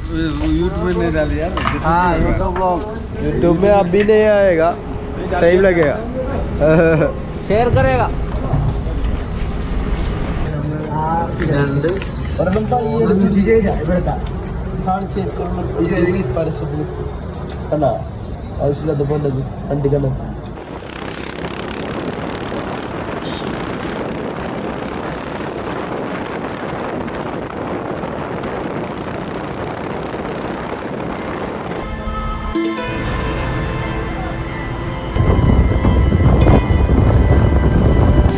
YouTube में नहीं डाल यार। हाँ यूट्यूब ब्लॉग यूट्यूब में अभी नहीं आएगा, टाइम लगेगा। शेयर करेगा കണ്ടാ ആവശ്യമില്ലാത്ത പോണ്ടത് വണ്ടി കണ്ട.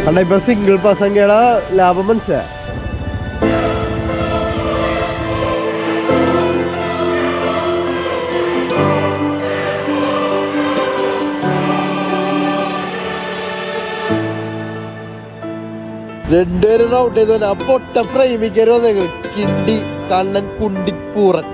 അണ്ണാ ഇപ്പൊ സിംഗിൾ പസങ്കയുടെ ലാഭം മനസ്സിലാ. രണ്ടുപേരും ഔട്ട് ചെയ്തു. ആ പൊട്ട പ്രേമിക്കരോ നിങ്ങൾ കിണ്ടി കണ്ണൻ കുണ്ടിപ്പൂറൻ.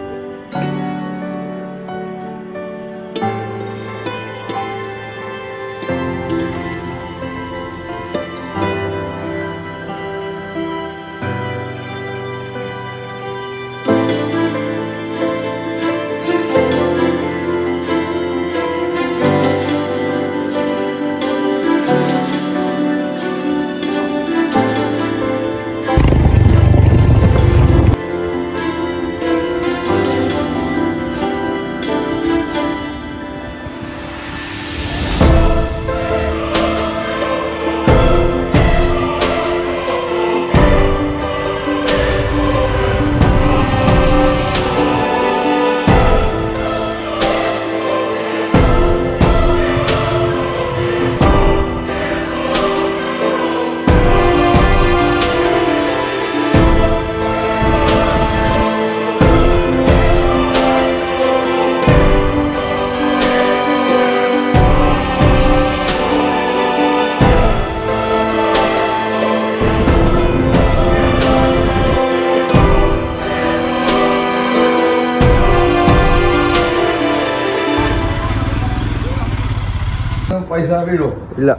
പൈസ വീഴോ? ഇല്ല,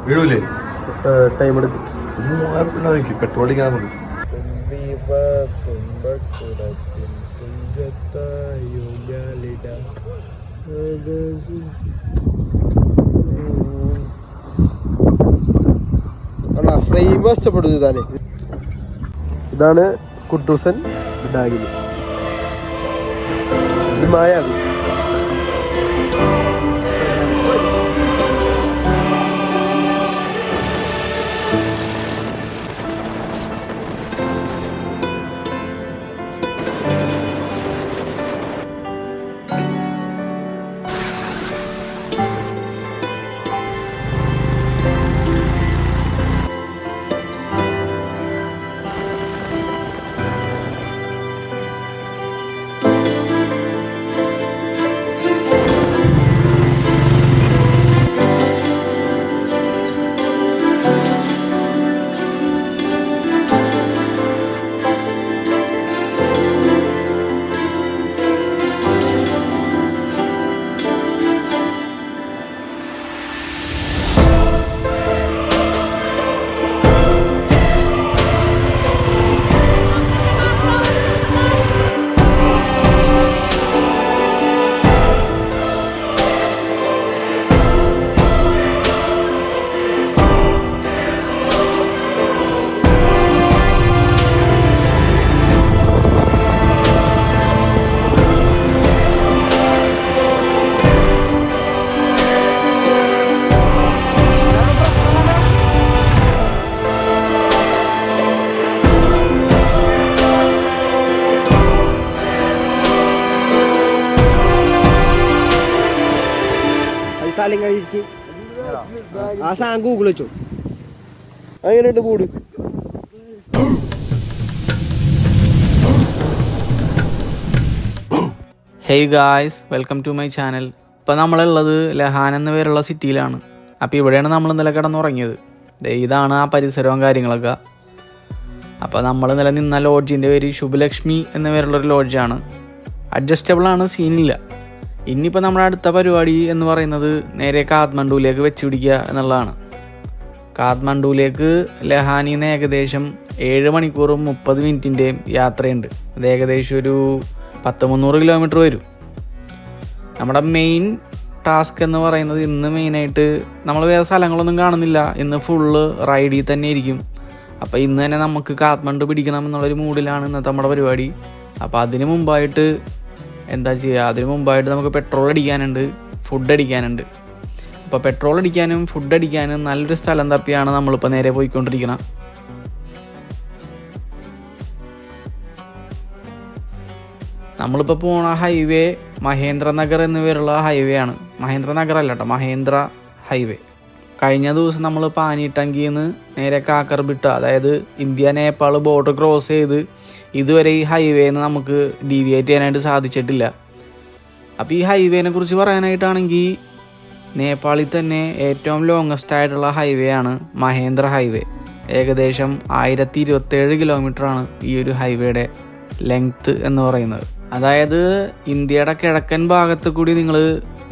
വീഴൂലേ? ടൈം എടുക്കും. 3000 പെട്രോൾ അടിക്കാൻ മതി. ഫ്രെയിം ഇഷ്ടപ്പെടും. ഇതാണ് കുട്ടൂസൻ ഡാഗിന്. ഇത് മായാവി. താലും കഴിച്ച് ആ സാധനം ഗൂഗിൾ വെച്ചോ. അങ്ങനെയുണ്ട് കൂട്. Hey guys, welcome to my channel. ഇപ്പോൾ നമ്മളുള്ളത് ലഹാൻ എന്ന പേരുള്ള സിറ്റിയിലാണ്. അപ്പോൾ ഇവിടെയാണ് നമ്മൾ ഇന്നലെ കിടന്നുറങ്ങിയത്. ഇതാണ് ആ പരിസരവും കാര്യങ്ങളൊക്കെ. അപ്പോൾ നമ്മൾ ഇന്നലെ നിന്ന ലോഡ്ജിൻ്റെ പേര് ശുഭലക്ഷ്മി എന്ന പേരുള്ളൊരു ലോഡ്ജാണ്. അഡ്ജസ്റ്റബിളാണ്, സീനില്ല. ഇനിയിപ്പോൾ നമ്മുടെ അടുത്ത പരിപാടി എന്ന് പറയുന്നത് നേരെ കാഠ്മണ്ഡുവിലേക്ക് വെച്ച് പിടിക്കുക എന്നുള്ളതാണ്. കാഠ്മണ്ഡുവിലേക്ക് ലഹാനിൽ നിന്ന് ഏകദേശം 7 മണിക്കൂറും 30 മിനിറ്റിൻ്റെയും യാത്രയുണ്ട്. അത് ഏകദേശം ഒരു 100-300 കിലോമീറ്റർ വരും. നമ്മുടെ മെയിൻ ടാസ്ക് എന്ന് പറയുന്നത് ഇന്ന് മെയിനായിട്ട് നമ്മൾ വേറെ സ്ഥലങ്ങളൊന്നും കാണുന്നില്ല, ഇന്ന് ഫുള്ള് റൈഡിൽ തന്നെ ഇരിക്കും. അപ്പോൾ ഇന്ന് തന്നെ നമുക്ക് കാത്മണ്ഡു പിടിക്കണം എന്നുള്ളൊരു മൂഡിലാണ് ഇന്നത്തെ നമ്മുടെ പരിപാടി. അപ്പോൾ അതിന് മുമ്പായിട്ട് എന്താ ചെയ്യുക, അതിന് മുമ്പായിട്ട് നമുക്ക് പെട്രോൾ അടിക്കാനുണ്ട്, ഫുഡ് അടിക്കാനുണ്ട്. അപ്പോൾ പെട്രോൾ അടിക്കാനും ഫുഡ് അടിക്കാനും നല്ലൊരു സ്ഥലം തപ്പിയാണ് നമ്മളിപ്പോൾ നേരെ പോയിക്കൊണ്ടിരിക്കണം. നമ്മളിപ്പോൾ പോണ ഹൈവേ മഹേന്ദ്രനഗർ എന്നിവരുള്ള ഹൈവേ ആണ്. മഹേന്ദ്രനഗർ അല്ല കേട്ടോ, മഹേന്ദ്ര ഹൈവേ. കഴിഞ്ഞ ദിവസം നമ്മൾ പാനിട്ടങ്കിയിൽ നിന്ന് നേരെ കാക്കർബിട്ട, അതായത് ഇന്ത്യ നേപ്പാൾ ബോർഡർ ക്രോസ് ചെയ്ത് ഇതുവരെ ഈ ഹൈവേന്ന് നമുക്ക് ഡീവിയേറ്റ് ചെയ്യാനായിട്ട് സാധിച്ചിട്ടില്ല. അപ്പോൾ ഈ ഹൈവേനെ കുറിച്ച് പറയാനായിട്ടാണെങ്കിൽ നേപ്പാളിൽ തന്നെ ഏറ്റവും ലോങ്ങസ്റ്റ് ആയിട്ടുള്ള ഹൈവേ ആണ് മഹേന്ദ്ര ഹൈവേ. ഏകദേശം 1027 കിലോമീറ്ററാണ് ഈ ഒരു ഹൈവേയുടെ ലെങ്ത്ത് എന്ന് പറയുന്നത്. അതായത് ഇന്ത്യയുടെ കിഴക്കൻ ഭാഗത്ത് കൂടി നിങ്ങൾ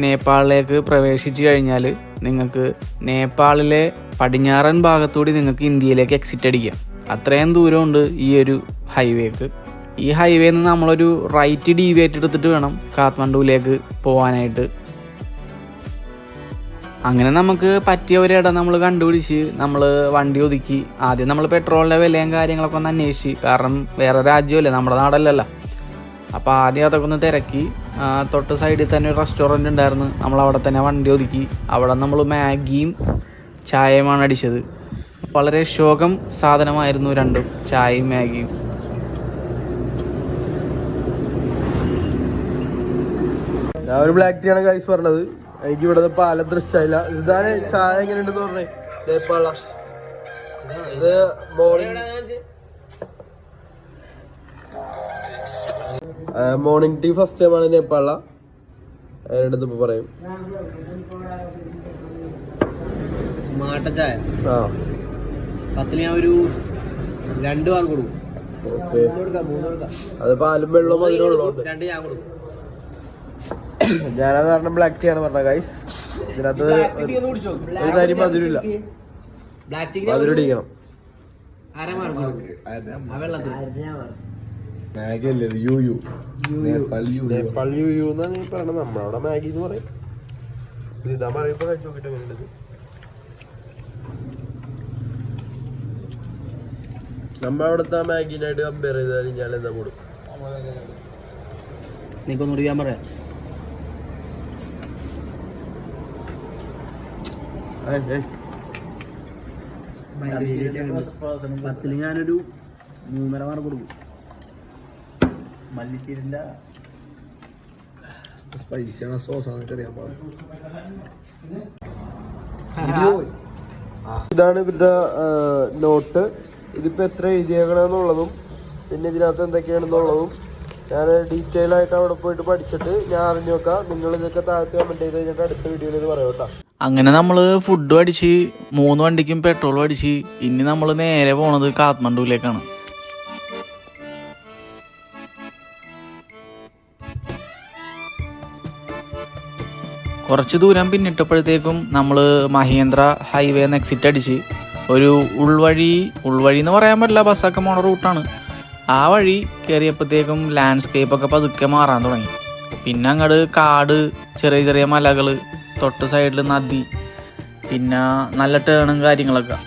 നേപ്പാളിലേക്ക് പ്രവേശിച്ചു കഴിഞ്ഞാൽ നിങ്ങൾക്ക് നേപ്പാളിലെ പടിഞ്ഞാറൻ ഭാഗത്തുകൂടി നിങ്ങൾക്ക് ഇന്ത്യയിലേക്ക് എക്സിറ്റ് അടിക്കാം. അത്രയും ദൂരമുണ്ട് ഈ ഒരു ഹൈവേക്ക്. ഈ ഹൈവേയിൽ നിന്ന് നമ്മളൊരു റൈറ്റ് ഡീവിയേറ്റ് എടുത്തിട്ട് വേണം കാത്മണ്ഡുവിലേക്ക് പോകാനായിട്ട്. അങ്ങനെ നമുക്ക് പറ്റിയ ഒരിടം നമ്മൾ കണ്ടുപിടിച്ച് നമ്മൾ വണ്ടി ഒതുക്കി. ആദ്യം നമ്മൾ പെട്രോളിൻ്റെ വിലയും കാര്യങ്ങളൊക്കെ ഒന്ന് അന്വേഷിച്ച്, കാരണം വേറെ രാജ്യമല്ലേ, നമ്മുടെ നാടല്ലല്ലോ. അപ്പോൾ ആദ്യം അതൊക്കെ ഒന്ന് തിരക്കി. തൊട്ട് സൈഡിൽ തന്നെ ഒരു റെസ്റ്റോറൻറ്റ് ഉണ്ടായിരുന്നു, നമ്മൾ അവിടെ തന്നെ വണ്ടി ഒതുക്കി. അവിടെ നമ്മൾ മാഗിയും ചായയുമാണ് അടിച്ചത്. വളരെ ശോകം സാധനമായിരുന്നു രണ്ടും, ചായയും മാഗിയും. ഞാൻ ഒരു ബ്ലാക്ക് ടീ ആണ് ഗൈസ് പറഞ്ഞത്. എനിക്ക് ഇവിടെ പാലം ദൃശ്യമില്ല. ഇതാണ് ചായ എങ്ങനെയുണ്ടെന്ന് പറഞ്ഞേ. നേപ്പാള ഇത് മോർണിംഗ് ടീ ഫസ്റ്റ് ടൈമാണ് നേപ്പാള. അതിനടുത്ത് ഇപ്പൊ പറയും മാട്ടച്ചായ ആ 10 ഞാൻ ഒരു 2 ബാർ കൊടുക്കും. ഓക്കെ, അത് പാലും വെള്ളവും അതിനുള്ളതുകൊണ്ട് 2 ഞാൻ കൊടുക്കും. ഞാനത് കാരണം ബ്ലാക്ക് ടീ ആണ് പറഞ്ഞത് ഗൈസ്. ഇതിനകത്ത് ഒരു കാര്യം മധുരമില്ല, മധുരം ഇടിക്കണം. നേപ്പാൾ യു യു എന്നാണ് ഈ പറയണത്. നമ്മളവിടെ മാഗി എന്ന് പറയും. ഇതാ പറയുമ്പോ കഴിച്ചു നോക്കിട്ട് എങ്ങനെയുണ്ട്. നമ്മളവിടുത്തെ മാഗിനായിട്ട് കമ്പയർ ചെയ്ത് കഴിഞ്ഞാൽ എന്താ കൂടും? നിനക്കൊന്ന് കുടിക്കാൻ പറയാം. 10 ഞാനൊരു 3.5 മാർക്ക് കൊടുക്കും. മല്ലിച്ചീരിന്റെ സ്പൈസിയാണ്, സോസാണെന്നൊക്കെ അറിയാൻ പാടില്ല. ഇതാണ് ഇവരുടെ നോട്ട്. ഇതിപ്പോ എത്ര എഴുതിയേക്കണമെന്നുള്ളതും പിന്നെ ഇതിനകത്ത് എന്തൊക്കെയാണെന്നുള്ളതും ഞാൻ ഡീറ്റെയിൽ ആയിട്ട് അവിടെ പോയിട്ട് പഠിച്ചിട്ട് ഞാൻ അറിഞ്ഞു നോക്കാം. നിങ്ങൾ ഇതൊക്കെ താഴത്ത് കമന്റ് ചെയ്ത് കഴിഞ്ഞിട്ട് അടുത്ത വീഡിയോയിൽ ഇത് പറയാം കേട്ടോ. അങ്ങനെ നമ്മൾ ഫുഡും അടിച്ച് 3 വണ്ടിക്കും പെട്രോളും അടിച്ച് ഇനി നമ്മൾ നേരെ പോണത് കാത്മണ്ഡുവിലേക്കാണ്. കുറച്ച് ദൂരം പിന്നിട്ടപ്പോഴത്തേക്കും നമ്മൾ മഹേന്ദ്ര ഹൈവേന്ന് എക്സിറ്റ് അടിച്ച് ഒരു ഉൾവഴി എന്ന് പറയാൻ പറ്റില്ല, ബസ്സൊക്കെ പോണ റൂട്ടാണ്. ആ വഴി കയറിയപ്പോഴത്തേക്കും ലാൻഡ്സ്കേപ്പൊക്കെ പതുക്കെ മാറാൻ തുടങ്ങി. പിന്നെ അങ്ങോട്ട് കാട്, ചെറിയ ചെറിയ മലകൾ, തൊട്ട് സൈഡിൽ നദി, പിന്നെ നല്ല ടേണും കാര്യങ്ങളൊക്കെ.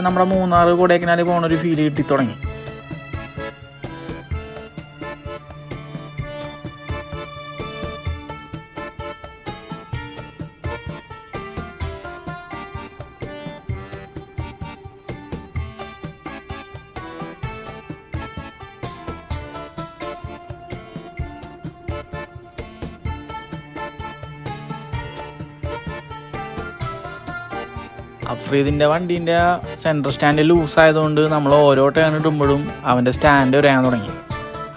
നമ്മുടെ മൂന്നാർ കൊടൈക്കനാൽ പോകണൊരു ഫീൽ കിട്ടി തുടങ്ങി. അഫ്രീദിൻ്റെ വണ്ടീൻ്റെ സെൻട്രൽ സ്റ്റാൻഡ് ലൂസായതുകൊണ്ട് നമ്മൾ ഓരോ ടേൺ ഇടുമ്പോഴും അവൻ്റെ സ്റ്റാൻഡ് ഉരയാൻ തുടങ്ങി.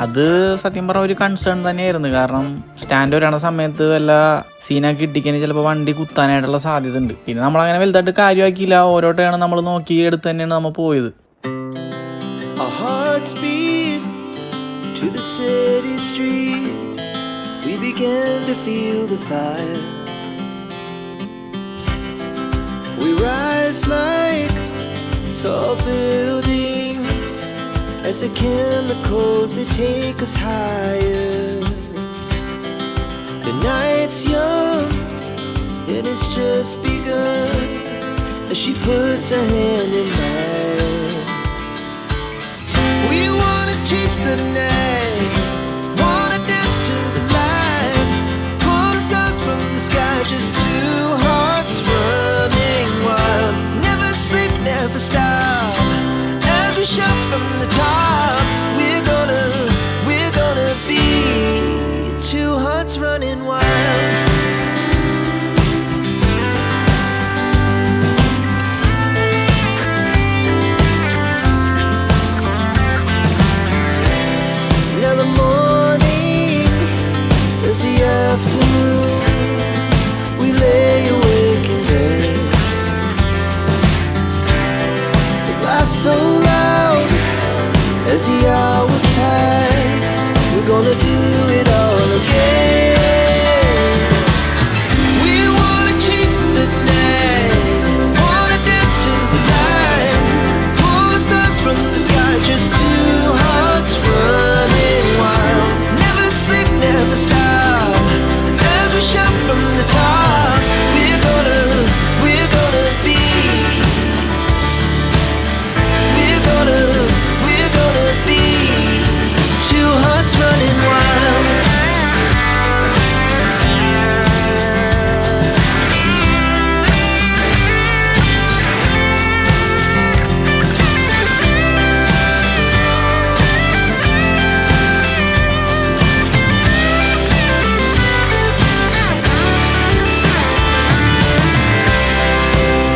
അത് സത്യം പറഞ്ഞ ഒരു കൺസേൺ തന്നെയായിരുന്നു. കാരണം സ്റ്റാൻഡ് ഉരയണ സമയത്ത് വല്ല സീനൊക്കെ ഇട്ടിക്കാൻ ചിലപ്പോൾ വണ്ടി കുത്താനായിട്ടുള്ള സാധ്യത ഉണ്ട്. പിന്നെ നമ്മളങ്ങനെ വലുതായിട്ട് കാര്യമാക്കിയില്ല. ഓരോ ടേൺ നമ്മൾ നോക്കി എടുത്ത് തന്നെയാണ് നമ്മൾ പോയത്. We rise like tall buildings as the chemicals they take us higher. just begun as she puts her hand in mine. We wanna chase the night, wanna dance to the light, pull the stars from the sky, just two hearts running wild. Never sleep, never stop, as we shout from the top. We're gonna be two hearts running wild. Now the morning is the afternoon. We lay awake in bed. The laughs so loud as the hours pass. We're gonna do it all again. We wanna chase the night, wanna dance to the light, pull the stars from the sky, just two hearts running wild. Never sleep, never stop, as we shout from the top. We're gonna be, we're gonna be two hearts running wild.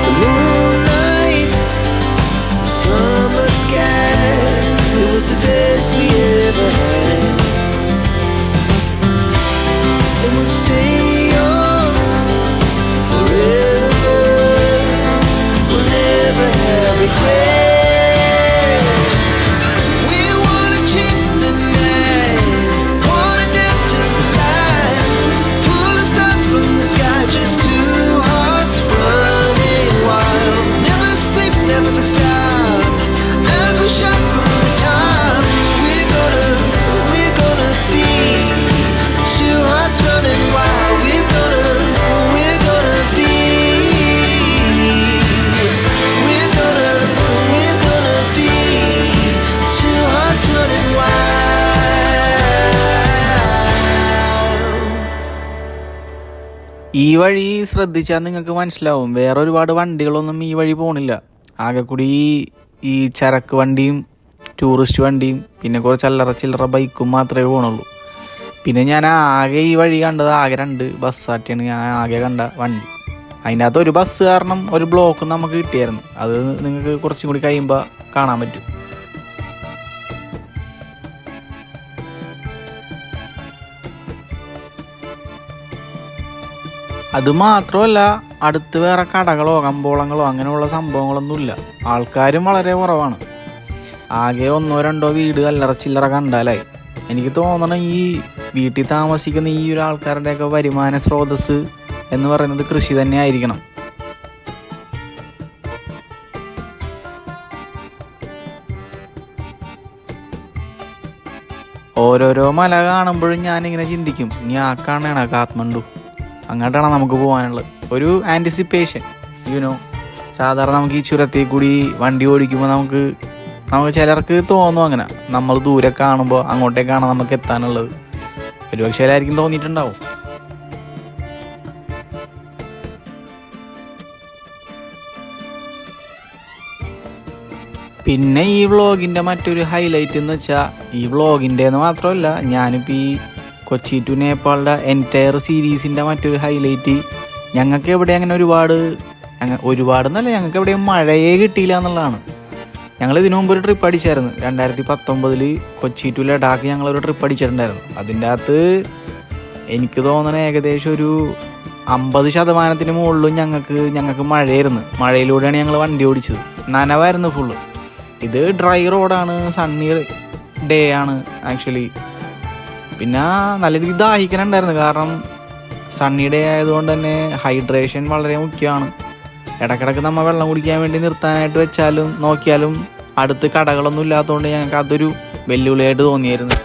The moonlight, summer sky, it was the best we ever had. And we'll stay young forever. We'll never have regrets. We wanna chase the night, wanna dance to the light, pull the stars from the sky, just two hearts running wild. Never sleep, never stop, as we shout from the top. We're gonna be two hearts running wild. We're gonna be, we're gonna be two hearts running wild. ഈ വഴി ശ്രദ്ധിച്ചാൽ നിങ്ങൾക്ക് മനസ്സിലാവും, വേറെ ഒരുപാട് വണ്ടികളൊന്നും ഈ വഴി പോണില്ല. ആകെ കൂടി ഈ ചരക്ക് വണ്ടിയും ടൂറിസ്റ്റ് വണ്ടിയും പിന്നെ കുറച്ച് അല്ലറ ചില്ലറ ബൈക്കും മാത്രമേ പോണുള്ളൂ. പിന്നെ ഞാൻ ആകെ ഈ വഴി കണ്ടത് ആകെ 2 ബസ്സാട്ടിയാണ് ഞാൻ ആകെ കണ്ട വണ്ടി. അതിൻ്റെ അകത്ത് ഒരു ബസ് കാരണം ഒരു ബ്ലോക്ക് നമുക്ക് കിട്ടിയായിരുന്നു. അത് നിങ്ങൾക്ക് കുറച്ചും കൂടി കഴിയുമ്പോൾ കാണാൻ പറ്റും. അതുമാത്രമല്ല, അടുത്ത് വേറെ കടകളോ കമ്പോളങ്ങളോ അങ്ങനെയുള്ള സംഭവങ്ങളൊന്നുമില്ല. ആൾക്കാരും വളരെ കുറവാണ്. ആകെ 1-2 വീട് അല്ലറ ചില്ലറ കണ്ടാലായി. എനിക്ക് തോന്നണം ഈ വീട്ടിൽ താമസിക്കുന്ന ഈ ഒരു ആൾക്കാരുടെയൊക്കെ വരുമാന സ്രോതസ് എന്ന് പറയുന്നത് കൃഷി തന്നെ ആയിരിക്കണം. ഓരോരോ മല കാണുമ്പോഴും ഞാനിങ്ങനെ ചിന്തിക്കും, ഇനി ആ കാണണ കാത്മണ്ഡു, അങ്ങോട്ടാണ് നമുക്ക് പോകാനുള്ളത്. ഒരു ആൻറ്റിസിപ്പേഷൻ, സാധാരണ നമുക്ക് ഈ ചുരത്തിൽ കൂടി വണ്ടി ഓടിക്കുമ്പോൾ നമുക്ക് ചിലർക്ക് തോന്നും അങ്ങനെ, നമ്മൾ ദൂരെ കാണുമ്പോൾ അങ്ങോട്ടേക്കാണ് നമുക്ക് എത്താനുള്ളത്. ഒരുപക്ഷെ എല്ലാവർക്കും തോന്നിയിട്ടുണ്ടാവും. പിന്നെ ഈ വ്ളോഗിൻ്റെ മറ്റൊരു ഹൈലൈറ്റ് എന്ന് വെച്ചാൽ, ഈ വ്ളോഗിൻ്റെന്ന് മാത്രമല്ല, ഞാനിപ്പോൾ ഈ കൊച്ചി ടു നേപ്പാളിൻ്റെ എൻറ്റയർ സീരീസിൻ്റെ മറ്റൊരു ഹൈലൈറ്റ്, ഞങ്ങൾക്ക് എവിടെ അങ്ങനെ ഒരുപാടെന്നല്ല, ഞങ്ങൾക്ക് എവിടെയും മഴയെ കിട്ടിയില്ല എന്നുള്ളതാണ്. ഞങ്ങൾ ഇതിനു മുമ്പ് ഒരു ട്രിപ്പ് അടിച്ചായിരുന്നു. 2019 കൊച്ചി ടു ലഡാക്ക് ഞങ്ങളൊരു ട്രിപ്പ് അടിച്ചിട്ടുണ്ടായിരുന്നു. അതിൻ്റെ അകത്ത് എനിക്ക് തോന്നണ ഏകദേശം ഒരു 50% മുകളിലും ഞങ്ങൾക്ക് മഴയായിരുന്നു. മഴയിലൂടെയാണ് ഞങ്ങൾ വണ്ടി ഓടിച്ചത്. നനവായിരുന്നു ഫുള്ള്. ഇത് ഡ്രൈ റോഡാണ്, സണ്ണി ഡേ ആണ് ആക്ച്വലി. പിന്നെ നല്ല രീതിയിൽ ദാഹിക്കാനുണ്ടായിരുന്നു, കാരണം സണ്ണി ഡേ ആയതുകൊണ്ട് തന്നെ ഹൈഡ്രേഷൻ വളരെ മുഖ്യമാണ്. ഇടയ്ക്കിടയ്ക്ക് നമ്മൾ വെള്ളം കുടിക്കാൻ വേണ്ടി നിർത്താനായിട്ട് വെച്ചാലും നോക്കിയാലും അടുത്ത് കടകളൊന്നും ഇല്ലാത്തതുകൊണ്ട് ഞങ്ങൾക്ക് അതൊരു വെല്ലുവിളിയായിട്ട് തോന്നിയായിരുന്നു.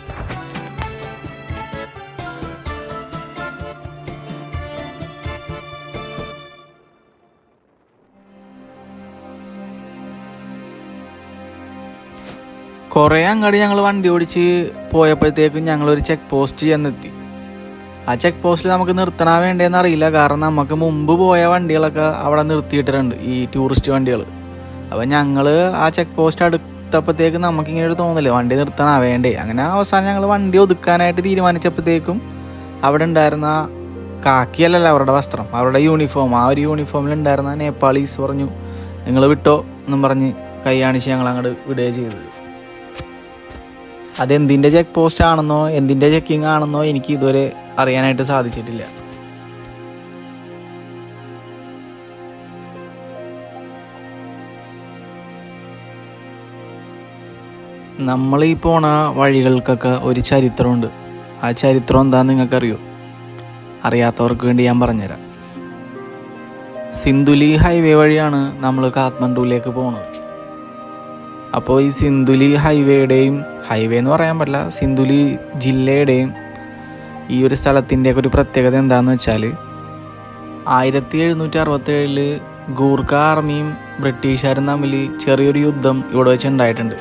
കുറേ അങ്ങോട്ട് ഞങ്ങൾ വണ്ടി ഓടിച്ച് പോയപ്പോഴത്തേക്കും ഞങ്ങളൊരു ചെക്ക് പോസ്റ്റ് ചെന്നെത്തി. ആ ചെക്ക് പോസ്റ്റിൽ നമുക്ക് നിർത്തണ വേണ്ടതെന്ന് അറിയില്ല, കാരണം നമുക്ക് മുമ്പ് പോയ വണ്ടികളൊക്കെ അവിടെ നിർത്തിയിട്ടിട്ടുണ്ട്, ഈ ടൂറിസ്റ്റ് വണ്ടികൾ. അപ്പോൾ ഞങ്ങൾ ആ ചെക്ക് പോസ്റ്റ് അടുത്തപ്പോഴത്തേക്കും നമുക്കിങ്ങനെ ഒരു തോന്നില്ല വണ്ടി നിർത്തണ വേണ്ടേ. അങ്ങനെ അവസാനം ഞങ്ങൾ വണ്ടി ഒതുക്കാനായിട്ട് തീരുമാനിച്ചപ്പോഴത്തേക്കും അവിടെ ഉണ്ടായിരുന്ന കാക്കിയല്ലല്ലോ അവരുടെ വസ്ത്രം, അവരുടെ യൂണിഫോം, ആ ഒരു യൂണിഫോമിലുണ്ടായിരുന്ന നേപ്പാളീസ് പറഞ്ഞു നിങ്ങൾ വിട്ടോ എന്നും പറഞ്ഞ് കൈ കാണിച്ച് ഞങ്ങൾ അങ്ങോട്ട് വിടുകയും ചെയ്തത്. അതെന്തിൻ്റെ ചെക്ക് പോസ്റ്റ് ആണെന്നോ എന്തിൻ്റെ ചെക്കിങ് ആണെന്നോ എനിക്ക് ഇതുവരെ അറിയാനായിട്ട് സാധിച്ചിട്ടില്ല. നമ്മൾ ഈ പോണ വഴികൾക്കൊക്കെ ഒരു ചരിത്രമുണ്ട്. ആ ചരിത്രം എന്താണെന്ന് നിങ്ങൾക്കറിയോ? അറിയാത്തവർക്ക് വേണ്ടി ഞാൻ പറഞ്ഞുതരാം. സിന്ധുലി ഹൈവേ വഴിയാണ് നമ്മൾ കാഠ്മണ്ഡുവിലേക്ക് പോകുന്നത്. അപ്പോൾ ഈ സിന്ധുലി ഹൈവേയുടെയും, ഹൈവേ എന്ന് പറയാൻ പറ്റില്ല, സിന്ധുലി ജില്ലയുടെയും ഈ ഒരു സ്ഥലത്തിൻ്റെയൊക്കെ ഒരു പ്രത്യേകത എന്താണെന്ന് വെച്ചാൽ 1767 ഗൂർഖ ആർമിയും ബ്രിട്ടീഷുകാരും തമ്മിൽ ചെറിയൊരു യുദ്ധം ഇവിടെ വെച്ച് ഉണ്ടായിട്ടുണ്ട്.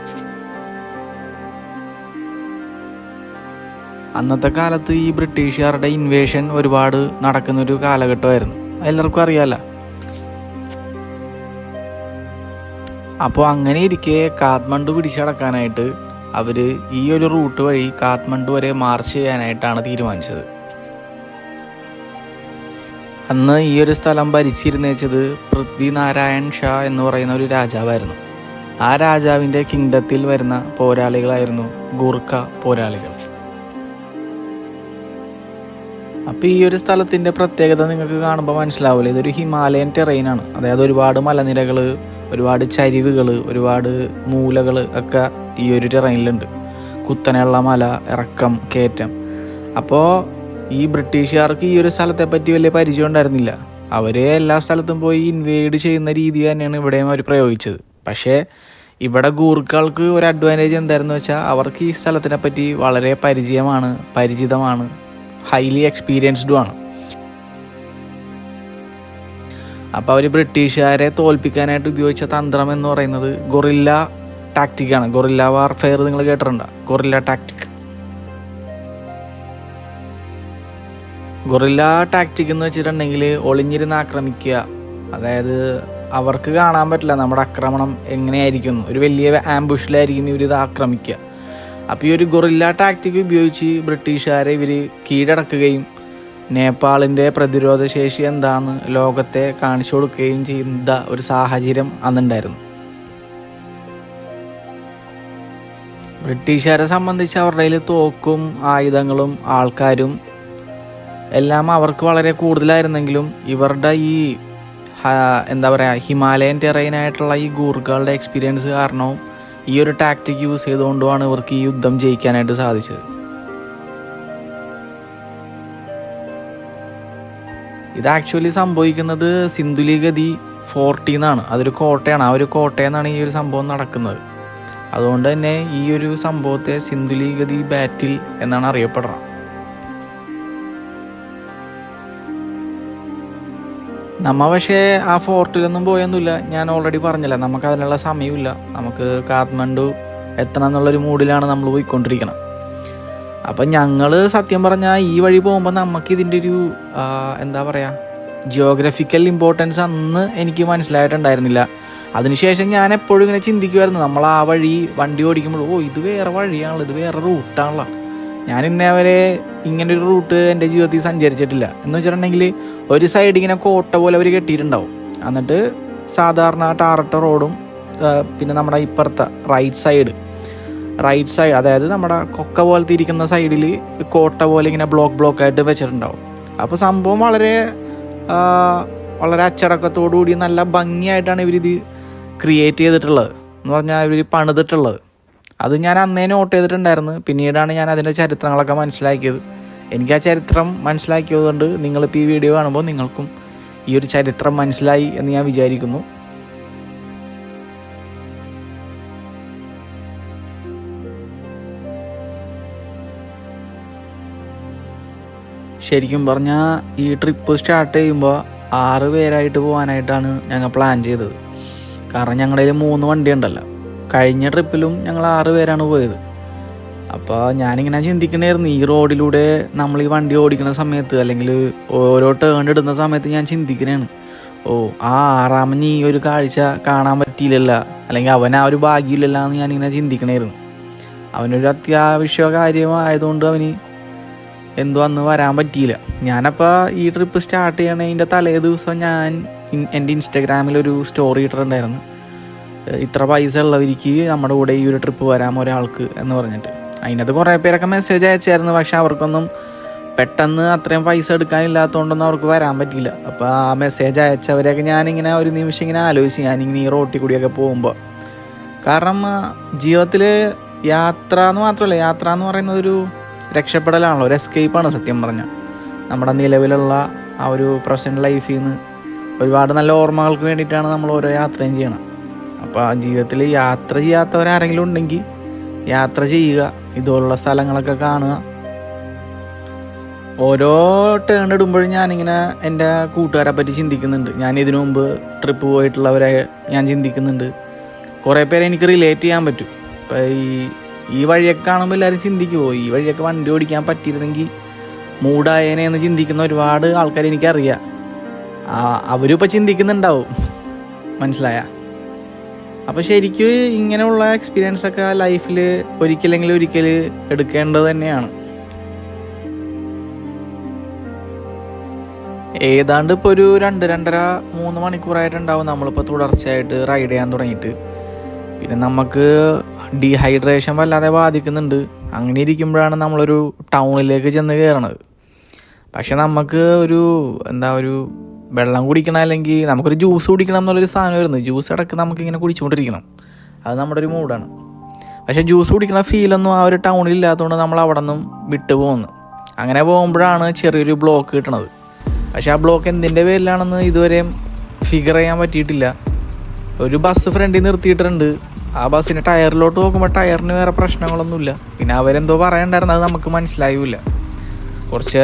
അന്നത്തെ കാലത്ത് ഈ ബ്രിട്ടീഷുകാരുടെ ഇൻവേഷൻ ഒരുപാട് നടക്കുന്നൊരു കാലഘട്ടമായിരുന്നു, എല്ലാവർക്കും അറിയാമല്ലോ. അപ്പോൾ അങ്ങനെ ഇരിക്കെ കാഠ്മണ്ഡു പിടിച്ചടക്കാനായിട്ട് അവർ ഈ ഒരു റൂട്ട് വഴി കാഠ്മണ്ഡു വരെ മാർച്ച് ചെയ്യാനായിട്ടാണ് തീരുമാനിച്ചത്. അന്ന് ഈ ഒരു സ്ഥലം ഭരിച്ചിരുന്നത് പൃഥ്വി നാരായൺ ഷാ എന്ന് പറയുന്ന ഒരു രാജാവായിരുന്നു. ആ രാജാവിൻ്റെ കിങ്ഡത്തിൽ വരുന്ന പോരാളികളായിരുന്നു ഗൂർഖ പോരാളികൾ. അപ്പോൾ ഈ ഒരു സ്ഥലത്തിൻ്റെ പ്രത്യേകത നിങ്ങൾക്ക് കാണുമ്പോൾ മനസ്സിലാവില്ല, ഇതൊരു ഹിമാലയൻ ടെറൈനാണ്. അതായത് ഒരുപാട് മലനിരകൾ, ഒരുപാട് ചരിവുകൾ, ഒരുപാട് മൂലകൾ ഒക്കെ ഈ ഒരു ടെറൈനിലുണ്ട്. കുത്തനെയുള്ള മല, ഇറക്കം, കയറ്റം. അപ്പോൾ ഈ ബ്രിട്ടീഷുകാർക്ക് ഈ ഒരു സ്ഥലത്തെ പറ്റി വലിയ പരിചയം ഉണ്ടായിരുന്നില്ല. അവർ എല്ലാ സ്ഥലത്തും പോയി ഇൻവേഡ് ചെയ്യുന്ന രീതി തന്നെയാണ് ഇവിടെയും അവർ പ്രയോഗിച്ചത്. പക്ഷേ ഇവിടെ ഗൂർഖകൾക്ക് ഒരു അഡ്വാൻറ്റേജ് എന്തായിരുന്നു വെച്ചാൽ അവർക്ക് ഈ സ്ഥലത്തിനെ പറ്റി വളരെ പരിചിതമാണ്, ഹൈലി എക്സ്പീരിയൻസ്ഡും ആണ്. അപ്പോൾ അവർ ബ്രിട്ടീഷുകാരെ തോൽപ്പിക്കാനായിട്ട് ഉപയോഗിച്ച തന്ത്രം എന്ന് പറയുന്നത് ഗൊറില്ല ടാക്റ്റിക്കാണ്. ഗൊറില്ല വാർഫെയർ നിങ്ങൾ കേട്ടിട്ടുണ്ടോ? ഗൊറില്ല ടാക്റ്റിക് എന്ന് വെച്ചിട്ടുണ്ടെങ്കിൽ ഒളിഞ്ഞിരുന്ന് ആക്രമിക്കുക. അതായത് അവർക്ക് കാണാൻ പറ്റില്ല നമ്മുടെ ആക്രമണം എങ്ങനെയായിരിക്കും, ഒരു വലിയ ആംബുഷിലായിരിക്കും ഇവരിത് ആക്രമിക്കുക. അപ്പോൾ ഈ ഒരു ഗൊറില്ല ടാക്റ്റിക് ഉപയോഗിച്ച് ബ്രിട്ടീഷുകാരെ ഇവർ കീഴടക്കുകയും നേപ്പാളിൻ്റെ പ്രതിരോധ ശേഷി എന്താണെന്ന് ലോകത്തെ കാണിച്ചു കൊടുക്കുകയും ചെയ്യുന്ന ഒരു സാഹചര്യം അന്നുണ്ടായിരുന്നു. ബ്രിട്ടീഷുകാരെ സംബന്ധിച്ച് അവരുടെ കയ്യിൽ തോക്കും ആയുധങ്ങളും ആൾക്കാരും എല്ലാം അവർക്ക് വളരെ കൂടുതലായിരുന്നെങ്കിലും ഇവരുടെ ഈ ഹിമാലയൻ ടെറൈനായിട്ടുള്ള ഈ ഗൂർഖകളുടെ എക്സ്പീരിയൻസ് കാരണവും ഈ ഒരു ടാക്റ്റിക് യൂസ് ചെയ്തുകൊണ്ടുമാണ് ഇവർക്ക് ഈ യുദ്ധം ജയിക്കാനായിട്ട് സാധിച്ചത്. ഇത് ആക്ച്വലി സംഭവിക്കുന്നത് സിന്ധുലി ഗതി ഫോർട്ടിൽ നിന്നാണ്. അതൊരു കോട്ടയാണ്. ആ ഒരു കോട്ടയിൽ നിന്നാണ് ഈ ഒരു സംഭവം നടക്കുന്നത്. അതുകൊണ്ട് തന്നെ ഈ ഒരു സംഭവത്തെ സിന്ധുലി ഗതി ബാറ്റിൽ എന്നാണ് അറിയപ്പെടുന്നത്. പക്ഷേ ആ ഫോർട്ടിലൊന്നും പോയൊന്നുമില്ല. ഞാൻ ഓൾറെഡി പറഞ്ഞില്ല, നമുക്ക് അതിനുള്ള സമയമില്ല. നമുക്ക് കാഠ്മണ്ഡു എത്തണം എന്നുള്ളൊരു മൂഡിലാണ് നമ്മൾ പോയിക്കൊണ്ടിരിക്കണം. അപ്പം ഞങ്ങൾ സത്യം പറഞ്ഞാൽ ഈ വഴി പോകുമ്പോൾ നമുക്കിതിൻ്റെ ഒരു ജിയോഗ്രഫിക്കൽ ഇമ്പോർട്ടൻസ് അന്ന് എനിക്ക് മനസ്സിലായിട്ടുണ്ടായിരുന്നില്ല. അതിനുശേഷം ഞാൻ എപ്പോഴും ഇങ്ങനെ ചിന്തിക്കുമായിരുന്നു, നമ്മൾ ആ വഴി വണ്ടി ഓടിക്കുമ്പോൾ ഇത് വേറെ വഴിയാണല്ലോ, ഇത് വേറെ റൂട്ടാണല്ലോ. ഞാൻ ഇന്നേ വരെ ഇങ്ങനൊരു റൂട്ട് എൻ്റെ ജീവിതത്തിൽ സഞ്ചരിച്ചിട്ടില്ല. എന്ന് വെച്ചിട്ടുണ്ടെങ്കിൽ ഒരു സൈഡ് ഇങ്ങനെ കോട്ട പോലെ അവർ കെട്ടിയിട്ടുണ്ടാവും. എന്നിട്ട് സാധാരണ ടാറിട്ട റോഡും പിന്നെ നമ്മുടെ ഇപ്പുറത്തെ റൈറ്റ് സൈഡ് അതായത് നമ്മുടെ കൊക്ക പോലത്തെ ഇരിക്കുന്ന സൈഡിൽ കോട്ട പോലെ ഇങ്ങനെ ബ്ലോക്കായിട്ട് വെച്ചിട്ടുണ്ടാവും. അപ്പോൾ സംഭവം വളരെ അച്ചടക്കത്തോടു കൂടി നല്ല ഭംഗിയായിട്ടാണ് ഇവരിത് ക്രിയേറ്റ് ചെയ്തിട്ടുള്ളത്, എന്ന് പറഞ്ഞാൽ ഇവർ പണിതിട്ടുള്ളത്. അത് ഞാൻ അന്നേ നോട്ട് ചെയ്തിട്ടുണ്ടായിരുന്നു. പിന്നീടാണ് ഞാൻ അതിൻ്റെ ചരിത്രങ്ങളൊക്കെ മനസ്സിലാക്കിയത്. എനിക്ക് ആ ചരിത്രം മനസ്സിലാക്കിയതുകൊണ്ട് നിങ്ങളിപ്പോൾ ഈ വീഡിയോ കാണുമ്പോൾ നിങ്ങൾക്കും ഈ ഒരു ചരിത്രം മനസ്സിലായി എന്ന് ഞാൻ വിചാരിക്കുന്നു. ശരിക്കും പറഞ്ഞാൽ ഈ ട്രിപ്പ് സ്റ്റാർട്ട് ചെയ്യുമ്പോൾ 6 പേരായിട്ട് പോകാനായിട്ടാണ് ഞങ്ങൾ പ്ലാൻ ചെയ്തത്. കാരണം ഞങ്ങളുടെ കയ്യിൽ 3 വണ്ടി ഉണ്ടല്ലോ. കഴിഞ്ഞ ട്രിപ്പിലും ഞങ്ങൾ 6 പേരാണ് പോയത്. അപ്പോൾ ഞാനിങ്ങനെ ചിന്തിക്കണമായിരുന്നു, ഈ റോഡിലൂടെ നമ്മൾ ഈ വണ്ടി ഓടിക്കുന്ന സമയത്ത് അല്ലെങ്കിൽ ഓരോ ടേൺ ഇടുന്ന സമയത്ത് ഞാൻ ചിന്തിക്കണേണ്, ആ 6-ാമൻ ഈ ഒരു കാഴ്ച കാണാൻ പറ്റിയില്ലല്ല, അല്ലെങ്കിൽ അവൻ ആ ഒരു ഭാഗ്യമില്ലല്ല എന്ന് ഞാനിങ്ങനെ ചിന്തിക്കണമായിരുന്നു. അവനൊരു അത്യാവശ്യ കാര്യമായതുകൊണ്ട് അവന് എന്തോ അന്ന് വരാൻ പറ്റിയില്ല. ഞാനപ്പോൾ ഈ ട്രിപ്പ് സ്റ്റാർട്ട് ചെയ്യണതിൻ്റെ തലേ ദിവസം ഞാൻ എൻ്റെ ഇൻസ്റ്റാഗ്രാമിലൊരു സ്റ്റോറി ഇട്ടിട്ടുണ്ടായിരുന്നു, ഇത്ര പൈസ ഉള്ളവർക്ക് നമ്മുടെ കൂടെ ഈ ഒരു ട്രിപ്പ് വരാം ഒരാൾക്ക് എന്ന് പറഞ്ഞിട്ട്. അതിനകത്ത് കുറേ പേരൊക്കെ മെസ്സേജ് അയച്ചായിരുന്നു, പക്ഷെ അവർക്കൊന്നും പെട്ടെന്ന് അത്രയും പൈസ എടുക്കാനില്ലാത്തതുകൊണ്ടൊന്നും അവർക്ക് വരാൻ പറ്റിയില്ല. അപ്പോൾ ആ മെസ്സേജ് അയച്ചവരെയൊക്കെ ഞാനിങ്ങനെ ഒരു നിമിഷം ഇങ്ങനെ ആലോചിച്ച്, ഞാനിങ്ങനെ ഈ റോട്ടിൽ കൂടിയൊക്കെ പോകുമ്പോൾ. കാരണം ജീവിതത്തിൽ യാത്ര എന്ന് മാത്രമല്ല, യാത്ര എന്ന് പറയുന്നത് ഒരു രക്ഷപ്പെടലാണല്ലോ, ഒരു എസ്കേപ്പാണ് സത്യം പറഞ്ഞാൽ. നമ്മുടെ നിലവിലുള്ള ആ ഒരു പ്രസൻറ്റ് ലൈഫിൽ നിന്ന് ഒരുപാട് നല്ല ഓർമ്മകൾക്ക് വേണ്ടിയിട്ടാണ് നമ്മൾ ഓരോ യാത്രയും ചെയ്യണം. അപ്പോൾ ആ ജീവിതത്തിൽ യാത്ര ചെയ്യാത്തവരാരെങ്കിലും ഉണ്ടെങ്കിൽ യാത്ര ചെയ്യുക, ഇതുപോലുള്ള സ്ഥലങ്ങളൊക്കെ കാണുക. ഓരോ ടേൺ ഇടുമ്പോഴും ഞാനിങ്ങനെ എൻ്റെ കൂട്ടുകാരെ പറ്റി ചിന്തിക്കുന്നുണ്ട്. ഞാൻ ഇതിനു മുമ്പ് ട്രിപ്പ് പോയിട്ടുള്ളവരെ ഞാൻ ചിന്തിക്കുന്നുണ്ട്. കുറേ പേരെ എനിക്ക് റിലേറ്റ് ചെയ്യാൻ പറ്റും. ഇപ്പോൾ ഈ വഴിയൊക്കെ കാണുമ്പോൾ എല്ലാവരും ചിന്തിക്കുമോ, ഈ വഴിയൊക്കെ വണ്ടി ഓടിക്കാൻ പറ്റിയിരുന്നെങ്കിൽ മൂടായേനെ എന്ന് ചിന്തിക്കുന്ന ഒരുപാട് ആൾക്കാർ എനിക്കറിയാം. അവരും ഇപ്പോൾ ചിന്തിക്കുന്നുണ്ടാവും, മനസ്സിലായ? അപ്പോൾ ശരിക്കും ഇങ്ങനെയുള്ള എക്സ്പീരിയൻസൊക്കെ ലൈഫിൽ ഒരിക്കലെങ്കിലും ഒരിക്കൽ എടുക്കേണ്ടത് തന്നെയാണ്. ഏതാണ്ട് ഇപ്പോൾ ഒരു 2-2.5-3 മണിക്കൂറായിട്ടുണ്ടാവും നമ്മളിപ്പോൾ തുടർച്ചയായിട്ട് റൈഡ് ചെയ്യാൻ തുടങ്ങിയിട്ട്. പിന്നെ നമുക്ക് ഡീഹൈഡ്രേഷൻ വല്ലാതെ ബാധിക്കുന്നുണ്ട്. അങ്ങനെ ഇരിക്കുമ്പോഴാണ് നമ്മളൊരു ടൗണിലേക്ക് ചെന്ന് കയറണത്. പക്ഷെ നമുക്ക് ഒരു വെള്ളം കുടിക്കണം, അല്ലെങ്കിൽ നമുക്കൊരു ജ്യൂസ് കുടിക്കണം എന്നുള്ളൊരു സാധനം വരുന്നത്. ജ്യൂസ് ഇടയ്ക്ക് നമുക്കിങ്ങനെ കുടിച്ചുകൊണ്ടിരിക്കണം, അത് നമ്മുടെ ഒരു മൂഡാണ്. പക്ഷേ ജ്യൂസ് കുടിക്കുന്ന ഫീലൊന്നും ആ ഒരു ടൗണിൽ ഇല്ലാത്തതുകൊണ്ട് നമ്മൾ അവിടെ നിന്നും വിട്ടു പോകുന്നു. അങ്ങനെ പോകുമ്പോഴാണ് ചെറിയൊരു ബ്ലോക്ക് കിട്ടണത്. പക്ഷേ ആ ബ്ലോക്ക് എന്തിൻ്റെ പേരിലാണെന്ന് ഇതുവരെയും ഫിഗർ ചെയ്യാൻ പറ്റിയിട്ടില്ല. ഒരു ബസ് ഫ്രണ്ടിൽ നിർത്തിയിട്ടുണ്ട്. ആ ബസ്സിൻ്റെ ടയറിലോട്ട് നോക്കുമ്പോൾ ടയറിന് വേറെ പ്രശ്നങ്ങളൊന്നുമില്ല. പിന്നെ അവരെന്തോ പറയണ്ടായിരുന്നു, അത് നമുക്ക് മനസ്സിലായില്ല. കുറച്ച്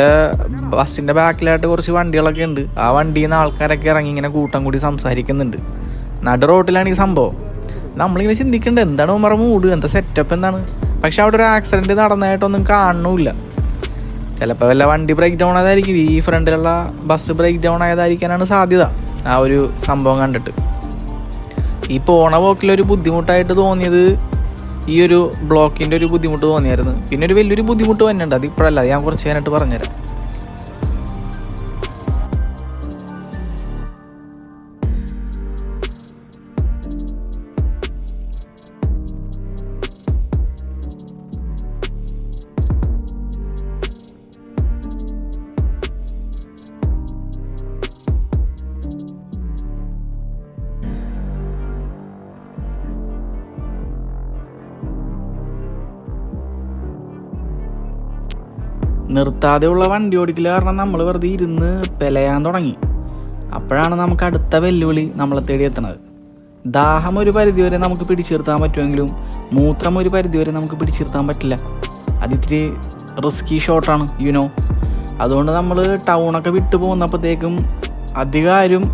ബസ്സിൻ്റെ ബാക്കിലായിട്ട് കുറച്ച് വണ്ടികളൊക്കെ ഉണ്ട്. ആ വണ്ടിയിൽ നിന്ന് ആൾക്കാരൊക്കെ ഇറങ്ങി ഇങ്ങനെ കൂട്ടം കൂടി സംസാരിക്കുന്നുണ്ട്. നടു റോട്ടിലാണ് ഈ സംഭവം. നമ്മളിങ്ങനെ ചിന്തിക്കേണ്ടത് എന്താണ് ഉമ്മറ മൂഡ്, എന്താ സെറ്റപ്പ് എന്താണ്. പക്ഷെ അവിടെ ഒരു ആക്സിഡൻറ്റ് നടന്നതായിട്ടൊന്നും കാണുന്നില്ല. ചിലപ്പോൾ വല്ല വണ്ടി ബ്രേക്ക് ഡൗൺ ആയതായിരിക്കും, ഈ ഫ്രണ്ടിലുള്ള ബസ് ബ്രേക്ക് ഡൗൺ ആയതായിരിക്കാനാണ് സാധ്യത ആ ഒരു സംഭവം കണ്ടിട്ട്. ഈ പോണ പോക്കിലൊരു ബുദ്ധിമുട്ടായിട്ട് തോന്നിയത് ഈ ഒരു ബ്ലോക്കിൻ്റെ ഒരു ബുദ്ധിമുട്ട് തോന്നിയായിരുന്നു. പിന്നെ ഒരു വലിയൊരു ബുദ്ധിമുട്ട് തന്നെയുണ്ട്, അത് ഇപ്പോഴല്ല, ഞാൻ കുറച്ച് കഴിഞ്ഞിട്ട് പറഞ്ഞുതരാം. നിർത്താതെയുള്ള വണ്ടി ഓടിക്കൽ കാരണം നമ്മൾ വെറുതെ ഇരുന്ന് പെലയാൻ തുടങ്ങി. അപ്പോഴാണ് നമുക്ക് അടുത്ത വെല്ലുവിളി നമ്മളെ തേടി എത്തണത്. ദാഹം ഒരു പരിധിവരെ നമുക്ക് പിടിച്ചു നിർത്താൻ പറ്റുമെങ്കിലും മൂത്രം ഒരു പരിധിവരെ നമുക്ക് പിടിച്ചു നിർത്താൻ പറ്റില്ല. അതിത്തിരി റിസ്കി ഷോട്ടാണ്, യുനോ. അതുകൊണ്ട് നമ്മൾ ടൗണൊക്കെ വിട്ടു പോകുന്നപ്പോഴത്തേക്കും അധികാരം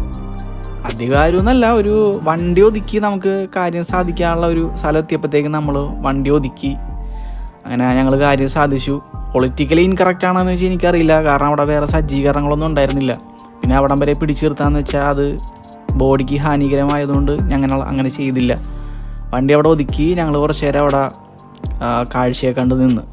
എന്നല്ല, ഒരു വണ്ടി ഒതുക്കി നമുക്ക് കാര്യം സാധിക്കാനുള്ള ഒരു സ്ഥലം എത്തിയപ്പോഴത്തേക്കും നമ്മൾ വണ്ടി ഒതുക്കി. അങ്ങനെ ഞങ്ങൾ കാര്യം സാധിച്ചു. പൊളിറ്റിക്കലി ഇൻകറക്റ്റ് ആണെന്ന് വെച്ചാൽ എനിക്കറിയില്ല, കാരണം അവിടെ വേറെ സജ്ജീകരണങ്ങളൊന്നും ഉണ്ടായിരുന്നില്ല. പിന്നെ അവിടം വരെ പിടിച്ചു നിർത്താമെന്ന് വെച്ചാൽ അത് ബോഡിക്ക് ഹാനികരമായതുകൊണ്ട് ഞങ്ങൾ അങ്ങനെ ചെയ്തില്ല. വണ്ടി അവിടെ ഒതുക്കി ഞങ്ങൾ കുറച്ച് നേരം അവിടെ കാഴ്ചയെ കണ്ട് നിന്ന്.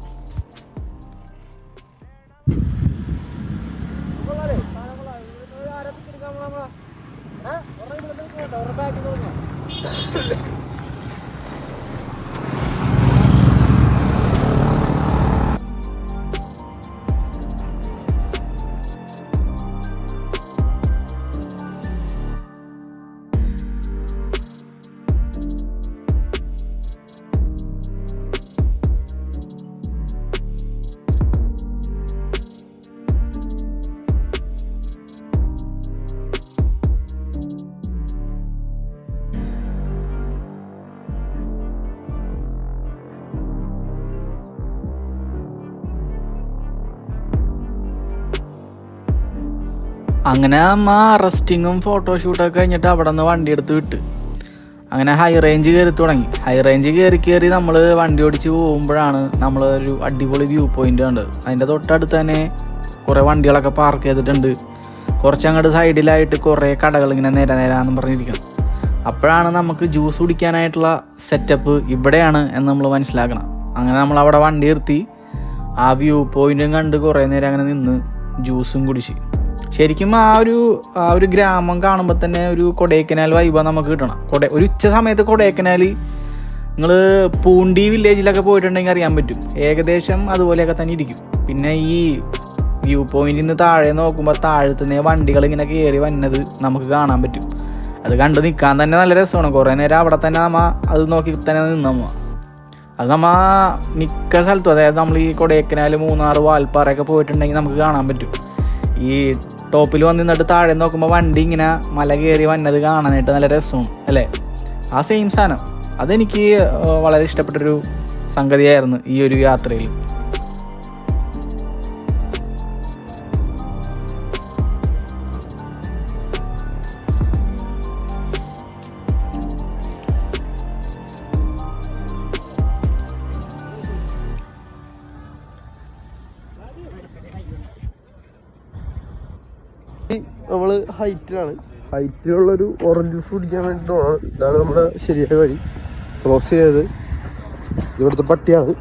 അങ്ങനെ അമ്മ അറസ്റ്റിങ്ങും ഫോട്ടോഷൂട്ടൊക്കെ കഴിഞ്ഞിട്ട് അവിടെ നിന്ന് വണ്ടി എടുത്ത് വിട്ട്. അങ്ങനെ ഹൈ റേഞ്ച് കയറി തുടങ്ങി. ഹൈ റേഞ്ച് കയറി നമ്മൾ വണ്ടി ഓടിച്ച് പോകുമ്പോഴാണ് നമ്മൾ ഒരു അടിപൊളി വ്യൂ പോയിൻ്റ് കണ്ടത്. അതിൻ്റെ തൊട്ടടുത്ത് തന്നെ കുറേ വണ്ടികളൊക്കെ പാർക്ക് ചെയ്തിട്ടുണ്ട്. കുറച്ചങ്ങോട്ട് സൈഡിലായിട്ട് കുറേ കടകൾ ഇങ്ങനെ നേരാന്ന് പറഞ്ഞിരിക്കണം. അപ്പോഴാണ് നമുക്ക് ജ്യൂസ് കുടിക്കാനായിട്ടുള്ള സെറ്റപ്പ് ഇവിടെയാണ് എന്ന് നമ്മൾ മനസ്സിലാക്കണം. അങ്ങനെ നമ്മൾ അവിടെ വണ്ടി നിർത്തി ആ വ്യൂ പോയിൻറ്റും കണ്ട് കുറേ നേരം അങ്ങനെ നിന്ന് ജ്യൂസും കുടിച്ച്. ശരിക്കും ആ ഒരു ഗ്രാമം കാണുമ്പോൾ തന്നെ ഒരു കൊടൈക്കനാൽ വൈബാണ് നമുക്ക് കിട്ടണം. ഒരു ഉച്ച സമയത്ത് കൊടൈക്കനാൽ നിങ്ങൾ പൂണ്ടി വില്ലേജിലൊക്കെ പോയിട്ടുണ്ടെങ്കിൽ അറിയാൻ പറ്റും. ഏകദേശം അതുപോലെയൊക്കെ തന്നെ ഇരിക്കും. പിന്നെ ഈ വ്യൂ പോയിന്റിൽ നിന്ന് താഴെ നോക്കുമ്പോൾ താഴത്തുനിന്ന് വണ്ടികൾ ഇങ്ങനെ കയറി വന്നത് നമുക്ക് കാണാൻ പറ്റും. അത് കണ്ട് നിൽക്കാൻ തന്നെ നല്ല രസമാണ്. കുറേ നേരം അവിടെ തന്നെ അത് നോക്കി തന്നെ നിന്നമ്മ. അത് മിക്ക സ്ഥലത്തും, അതായത് നമ്മൾ ഈ കൊടൈക്കനാൽ, മൂന്നാർ, വാൽപ്പാറയൊക്കെ പോയിട്ടുണ്ടെങ്കിൽ നമുക്ക് കാണാൻ പറ്റും. ഈ ടോപ്പിൽ വന്ന് നിന്നിട്ട് താഴെ നോക്കുമ്പോൾ വണ്ടി ഇങ്ങനെ മല കയറി വന്നത് കാണാനായിട്ട് നല്ല രസമാണ് അല്ലേ? ആ സെയിം സാധനം അതെനിക്ക് വളരെ ഇഷ്ടപ്പെട്ടൊരു സംഗതിയായിരുന്നു ഈ ഒരു യാത്രയിൽ. നമ്മള് ഹൈറ്റിലുള്ളൊരു ഓറഞ്ച് ജ്യൂസ് കുടിക്കാൻ വേണ്ടിയിട്ടാണ്. ഇതാണ് നമ്മുടെ ശരിയായ വഴി. ക്രോസ് ചെയ്തത് ഇവിടുത്തെ പട്ടിയാണ്.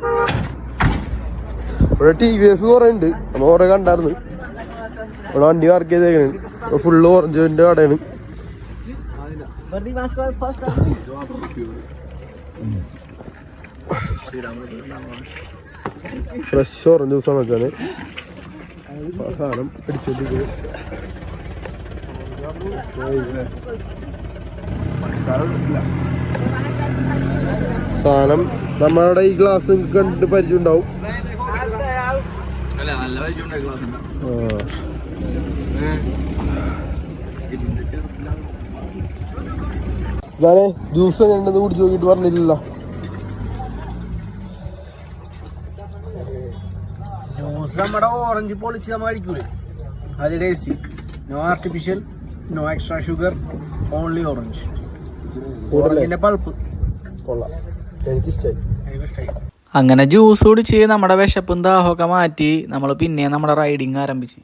ഇവിടെ TVS കുറേ ഉണ്ട്, നമ്മൾ കുറേ കണ്ടായിരുന്നു. ഇവിടെ വണ്ടി പാർക്ക് ചെയ്തേക്കാണ്. ഫുള്ള് ഓറഞ്ചിൻ്റെ കടയാണ്. ഫ്രഷ് ഓറഞ്ച് ജ്യൂസാണ് വെച്ചാൽ സാധനം പിടിച്ചോണ്ടിരിക്കുന്നത്. സാധനം നമ്മളുടെ ഈ ഗ്ലാസ് നിങ്ങൾക്ക് കണ്ടിട്ട് പരിചയം ഉണ്ടാവും. ഞാനേ ജ്യൂസ് എങ്ങനെയുണ്ടെന്ന് കുടിച്ച് നോക്കിയിട്ട് പറഞ്ഞില്ലല്ലോ. ജ്യൂസ് നമ്മുടെ ഓറഞ്ച് പൊളിച്ച് നമ്മൾ കഴിക്കൂലേ, അത് taste. No artificial, no extra sugar, only orange. ഓറഞ്ചിന്റെ പൾപ്പ് കൊള്ളാം, എനിക്കിഷ്ടായി. അങ്ങനെ ജ്യൂസ് കുടിച്ച് നമ്മുടെ വിശപ്പും ദാഹമൊക്കെ മാറ്റി നമ്മൾ പിന്നെ നമ്മുടെ റൈഡിങ് ആരംഭിച്ചു.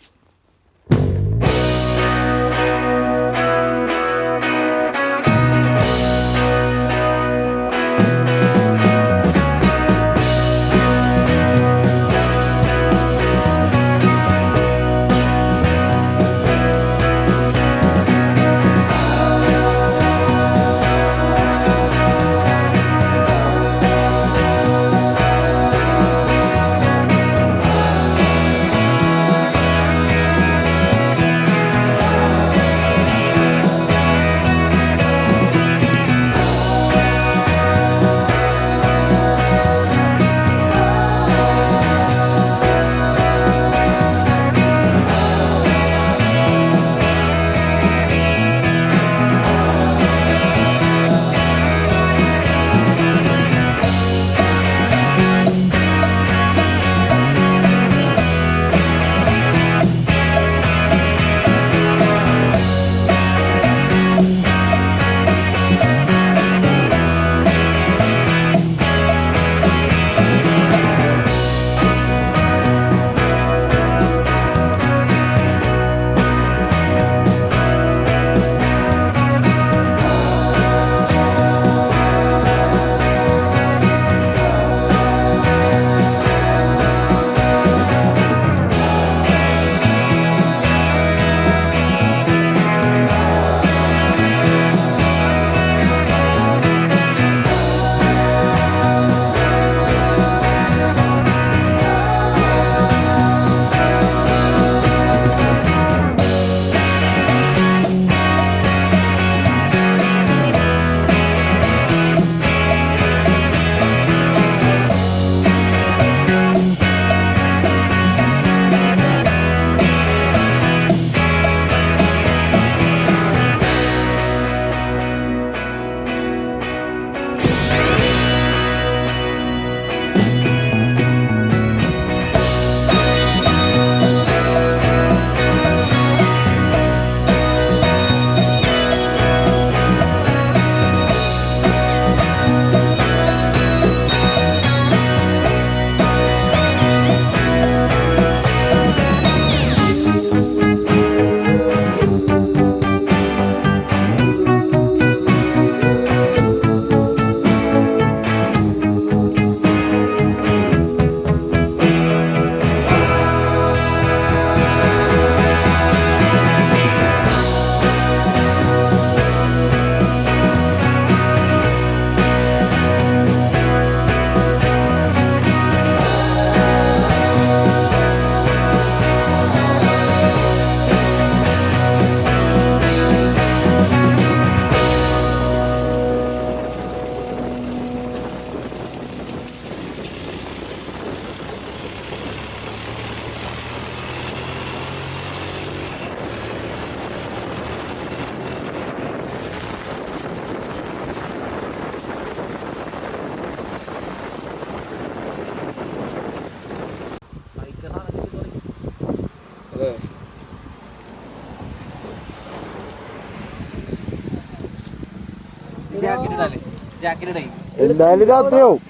എന്തായാലും രാത്രിയാവും.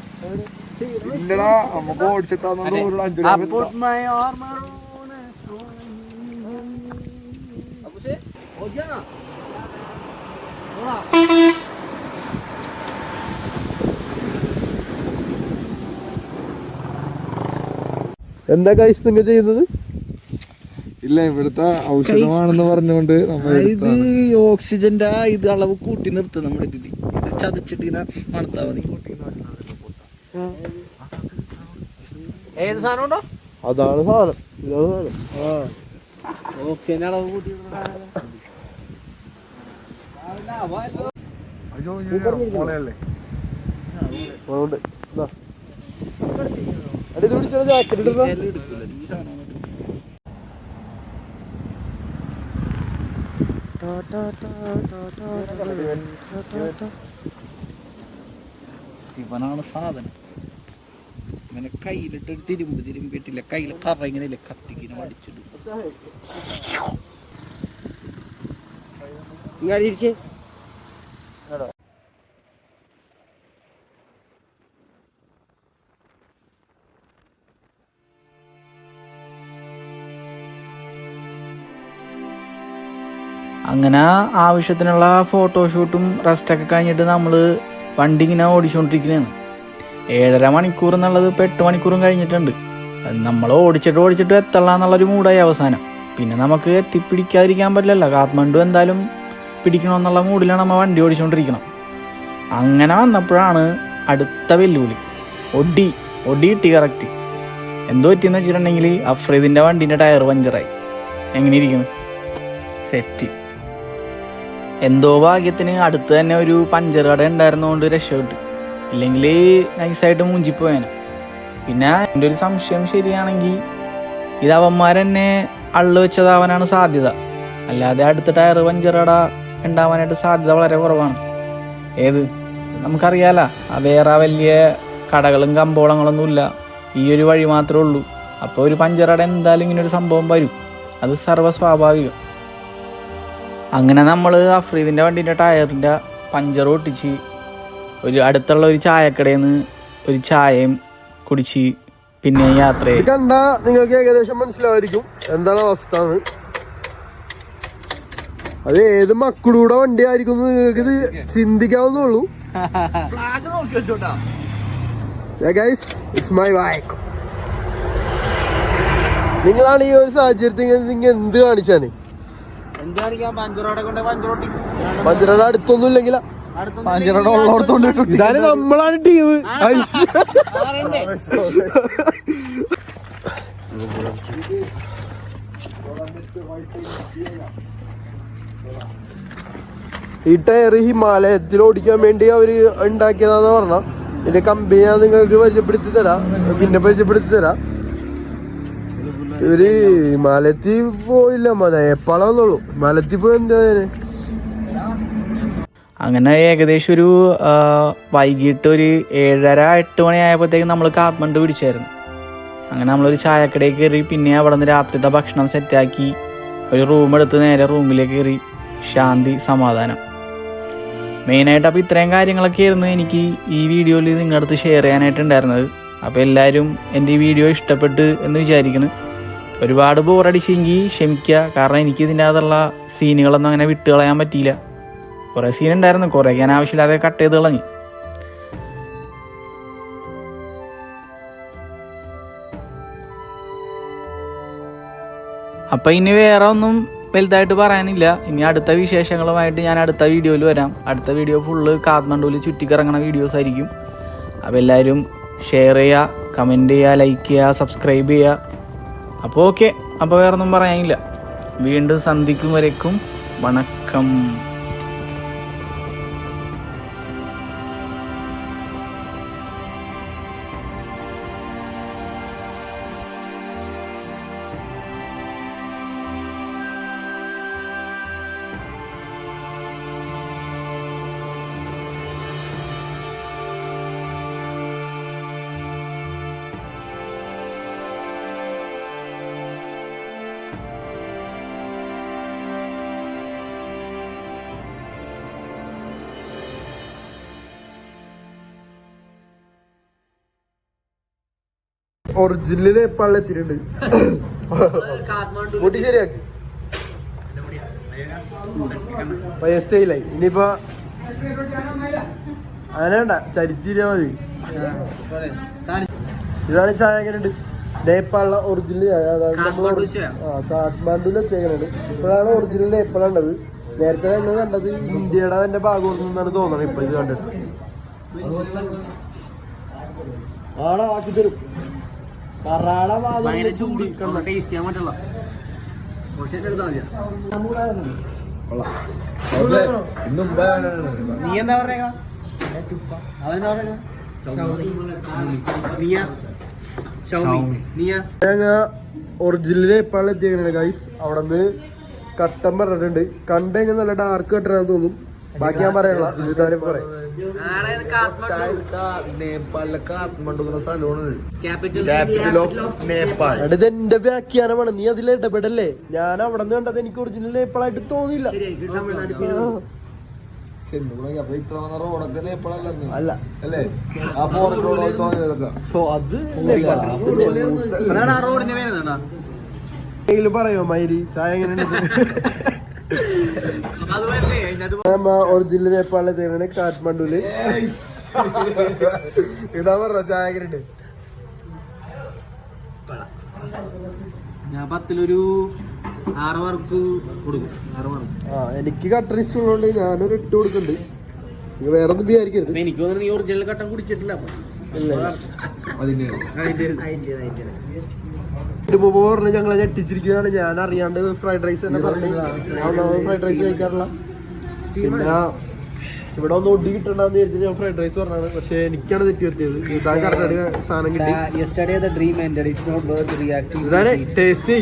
ഇല്ലടാ നമുക്ക് ഓടിച്ചെത്താന്ന് 5 എന്താ ഗൈസ് നിങ്ങൾ ചെയ്യുന്നത്? ഇല്ല ഇവിടുത്തെ ഔഷധമാണെന്ന് പറഞ്ഞുകൊണ്ട് ഇത് ഓക്സിജന്റെ ഇത് അളവ് കൂട്ടി നിർത്തും നമ്മുടെ ഇതിൽ. ഇത് ചതച്ചിട്ട് ഇങ്ങനെ മണത്താ മതി. ഏത് സാധനം ഉണ്ടോ? അതാണ് സാധനം. ഇതാണ് സാധനം. ഓക്സിജന്റെ അളവ് കൂട്ടി മോളയല്ലേ ജാക്കറ്റ് ഇടുന്ന ഇവനാണ് സാധനം. ഇങ്ങനെ കയ്യിലിട്ട് തിരുമ്പിട്ടില്ല. കയ്യിൽ കറ ഇങ്ങനെ കത്തിക്കിനെ വടിച്ചിടും. അങ്ങനെ ആവശ്യത്തിനുള്ള ഫോട്ടോഷൂട്ടും റെസ്റ്റൊക്കെ കഴിഞ്ഞിട്ട് നമ്മൾ വണ്ടി ഇങ്ങനെ ഓടിച്ചുകൊണ്ടിരിക്കുന്നതാണ്. 7.5 മണിക്കൂർ എന്നുള്ളത് ഇപ്പോൾ 8 മണിക്കൂറും കഴിഞ്ഞിട്ടുണ്ട്. നമ്മൾ ഓടിച്ചിട്ട് എത്തല്ല എന്നുള്ളൊരു മൂടായി അവസാനം. പിന്നെ നമുക്ക് എത്തിപ്പിടിക്കാതിരിക്കാൻ പറ്റില്ലല്ലോ. കാഠ്മണ്ഡു എന്തായാലും പിടിക്കണമെന്നുള്ള മൂഡിലാണ് നമ്മൾ വണ്ടി ഓടിച്ചുകൊണ്ടിരിക്കണം. അങ്ങനെ വന്നപ്പോഴാണ് അടുത്ത വെല്ലുവിളി. ഒടി കിട്ടി കറക്റ്റ്. എന്തോ പറ്റിയെന്ന് വെച്ചിട്ടുണ്ടെങ്കിൽ അഫ്രീദിൻ്റെ വണ്ടീൻ്റെ ടയർ പഞ്ചറായി. എങ്ങനെ ഇരിക്കുന്നു? സെറ്റ്. എന്തോ ഭാഗ്യത്തിന് അടുത്ത് തന്നെ ഒരു പഞ്ചർ കട ഉണ്ടായിരുന്നതുകൊണ്ട് രക്ഷപ്പെട്ടു. ഇല്ലെങ്കിൽ നൈസായിട്ട് മുഞ്ചിപ്പോയാന്. പിന്നെ എൻ്റെ ഒരു സംശയം ശരിയാണെങ്കിൽ ഇത് അവന്മാരെന്നെ അള്ളു വെച്ചതാവാനാണ് സാധ്യത. അല്ലാതെ അടുത്ത ടയർ പഞ്ചർ കട ഉണ്ടാവാനായിട്ട് സാധ്യത വളരെ കുറവാണ്. ഏത് നമുക്കറിയാലോ, വേറെ വലിയ കടകളും കമ്പോളങ്ങളൊന്നുമില്ല. ഈ ഒരു വഴി മാത്രമേ ഉള്ളൂ. അപ്പോൾ ഒരു പഞ്ചർ കട എന്തായാലും ഇങ്ങനൊരു സംഭവം വരും. അത് സർവ്വസ്വാഭാവികം. അങ്ങനെ നമ്മൾ അഫ്രീദിൻ്റെ വണ്ടീൻ്റെ ടയറിൻ്റെ പഞ്ചർ ഒട്ടിച്ച് അടുത്തുള്ള ഒരു ചായക്കടയിൽ നിന്ന് ഒരു ചായയും കുടിച്ച് പിന്നെ യാത്ര ചെയ്യും. കണ്ട നിങ്ങൾക്ക് ഏകദേശം മനസ്സിലാവായിരിക്കും എന്താണ് അവസ്ഥ. അത് ഏത് മക്കളുടെ വണ്ടി ആയിരിക്കും നിങ്ങൾക്ക് ഇത് ചിന്തിക്കാവുന്നുള്ളൂ. നിങ്ങളാണ് ഈ ഒരു സാഹചര്യത്തിൽ നിങ്ങൾ എന്ത് കാണിച്ചാണ്? പഞ്ചറുടെ അടുത്തൊന്നും ഇല്ലെങ്കിൽ ഇതാണ് നമ്മളാണ് ടീം. ഈ ടയർ ഹിമാലയത്തിൽ ഓടിക്കാൻ വേണ്ടി അവര് ഉണ്ടാക്കിയതാന്ന് പറഞ്ഞ ഇതിന്റെ കമ്പനി ഞാൻ നിങ്ങൾക്ക് പരിചയപ്പെടുത്തി തരാം. പിന്നെ പരിചയപ്പെടുത്തി തരാം. ഇവര് ഹിമാലയത്തിൽ പോയില്ല, നേപ്പാളാന്നുള്ളൂ. ഹിമാലയത്തിൽ പോയി എന്താ? അങ്ങനെ ഏകദേശം ഒരു വൈകിട്ട് ഒരു 7:30-8 മണിയായപ്പോഴത്തേക്കും നമ്മൾ കാഠ്മണ്ഡു പിടിച്ചായിരുന്നു. അങ്ങനെ നമ്മളൊരു ചായക്കടയിൽ കയറി. പിന്നെ അവിടെ നിന്ന് രാത്രിത്തെ ഭക്ഷണം സെറ്റാക്കി ഒരു റൂം എടുത്ത് നേരെ റൂമിലേക്ക് കയറി. ശാന്തി, സമാധാനം. മെയിനായിട്ട് അപ്പോൾ ഇത്രയും കാര്യങ്ങളൊക്കെ ആയിരുന്നു എനിക്ക് ഈ വീഡിയോയിൽ നിങ്ങളുടെ അടുത്ത് ഷെയർ ചെയ്യാനായിട്ടുണ്ടായിരുന്നത്. അപ്പോൾ എല്ലാവരും എൻ്റെ ഈ വീഡിയോ ഇഷ്ടപ്പെട്ട് എന്ന് വിചാരിക്കുന്നു. ഒരുപാട് ബോറടിച്ചെങ്കിൽ ക്ഷമിക്കുക. കാരണം എനിക്ക് ഇതിൻ്റെ അകത്തുള്ള സീനുകളൊന്നും അങ്ങനെ വിട്ട് കളയാൻ പറ്റിയില്ല. കുറേ സീനുണ്ടായിരുന്നു, കുറേ ഞാൻ ആവശ്യമില്ലാതെ കട്ട് ചെയ്ത് കളഞ്ഞു. അപ്പം ഇനി വേറെ ഒന്നും വലുതായിട്ട് പറയാനില്ല. ഇനി അടുത്ത വിശേഷങ്ങളുമായിട്ട് ഞാൻ അടുത്ത വീഡിയോയിൽ വരാം. അടുത്ത വീഡിയോ ഫുള്ള് കാഠ്മണ്ഡുവിൽ ചുറ്റിക്കിറങ്ങുന്ന വീഡിയോസ് ആയിരിക്കും. അപ്പോൾ എല്ലാവരും ഷെയർ ചെയ്യുക, കമൻറ്റ് ചെയ്യുക, ലൈക്ക് ചെയ്യുക, സബ്സ്ക്രൈബ് ചെയ്യുക. അപ്പോൾ ഓക്കെ. അപ്പോൾ വേറെ ഒന്നും പറയാനില്ല. വീണ്ടും സന്ധിക്കും വരയ്ക്കും വണക്കം. ഒറിജിനൽ നേപ്പാളിൽ എത്തിയിട്ടുണ്ട്. മുടി ശരിയാക്കി പയ്യ സ്റ്റൈലായി. ഇനിയിപ്പോ അങ്ങനെ വേണ്ട, ചരിച്ചിരിയാ മതി. ഇതാണ് ചായ. എങ്ങനെയുണ്ട്? നേപ്പാളിലെ ഒറിജിനൽ ചായ. അതായത് നമ്മൾ കാഠ്മാണ്ഡുവിൽ എത്തിയേക്കണത്. ഇപ്പോഴാണ് ഒറിജിനൽ നേപ്പാളുണ്ടത്. നേരത്തെ ഞങ്ങൾ കണ്ടത് ഇന്ത്യയുടെ തന്നെ ഭാഗമാണെന്നാണ് തോന്നണത്. ഇപ്പൊ ഇത് കണ്ടിട്ട് ആണോ ആക്കി തരും. കറാട നീ എന്താ പറയാ? അവനെന്താ പറയാ? ഞങ്ങ ഒറിജിനൽ നേപ്പാളിൽ എത്തിയേക്കണേ ഗൈസ്. അവിടെ നിന്ന് കട്ടൻ പറഞ്ഞിട്ടുണ്ട്. കണ്ടു കഴിഞ്ഞാൽ നല്ല ഡാർക്ക് കട്ടനാന്ന് തോന്നും. ബാക്കി ഞാൻ പറയാനുള്ള ഇതാരും പറയാം. നേപ്പാളിലെ കാഠ്മണ്ഡു എന്ന സ്ഥലമാണ് ക്യാപിറ്റൽ ഓഫ് നേപ്പാൾ. ഇത് എന്റെ വ്യാഖ്യാനമാണ്, നീ അതിൽ ഇടപെടല്ലേ. ഞാൻ അവിടെ നിന്ന് കണ്ടത് എനിക്ക് ഒറിജിനൽ നേപ്പാളായിട്ട് തോന്നിയില്ല. റോഡൊക്കെ നേപ്പാളല്ല അല്ല അല്ലേ? ആ ഫോറസ്റ്റ് റോഡ് തോന്നിയതൊക്കെ അത് പറയോ മൈരി ചായ എങ്ങനെയുണ്ട്? ഒറിജിനൽ നേപ്പാളിലെ തേനാണ് കാഠ്മണ്ഡുല്. ഇതാ പറഞ്ഞ ചായ എങ്ങനെയുണ്ട്? ഞാൻ 10-ൽ 6 മാർക്ക് കൊടുക്കും. 6 മാർക്ക്. എനിക്ക് കട്ടൻ ഇഷ്ടമുള്ളതുകൊണ്ട് ഞാനൊരു 8 കൊടുക്കുന്നുണ്ട്. നിങ്ങൾ വേറെ ഒന്നും വിചാരിക്കരുത്. എനിക്ക് തോന്നുന്നു നീ ഒറിജിനൽ കട്ടൻ കുടിച്ചിട്ടില്ല. മുമ്പ് പറഞ്ഞ് ഞങ്ങളെ ഞെട്ടിച്ചിരിക്കുകയാണ്. ഞാൻ അറിയാണ്ട് ഫ്രൈഡ് റൈസ് തന്നെ പറഞ്ഞു. ഫ്രൈഡ് റൈസ് കഴിക്കാറില്ല. പിന്നെ ഇവിടെ ഒന്ന് ഒടി കിട്ടണ്ടെന്ന് വിചാരിച്ചിട്ട് ഞാൻ ഫ്രൈഡ് റൈസ് പറഞ്ഞത്. പക്ഷെ എനിക്കാണ് തെറ്റി പറ്റിയത്. ഇതാ കറക്റ്റ് സാധനം കിട്ടി. ഇതാണ് ടേസ്റ്റ്.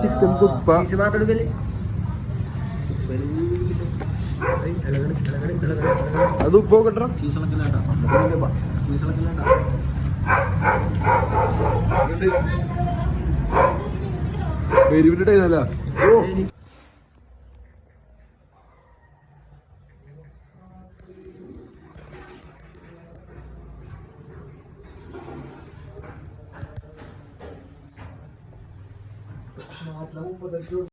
ചിക്കൻ തുപ്പ. അത് ഉപ്പോ കിട്ടണം. വെരി ടൈമല്ല.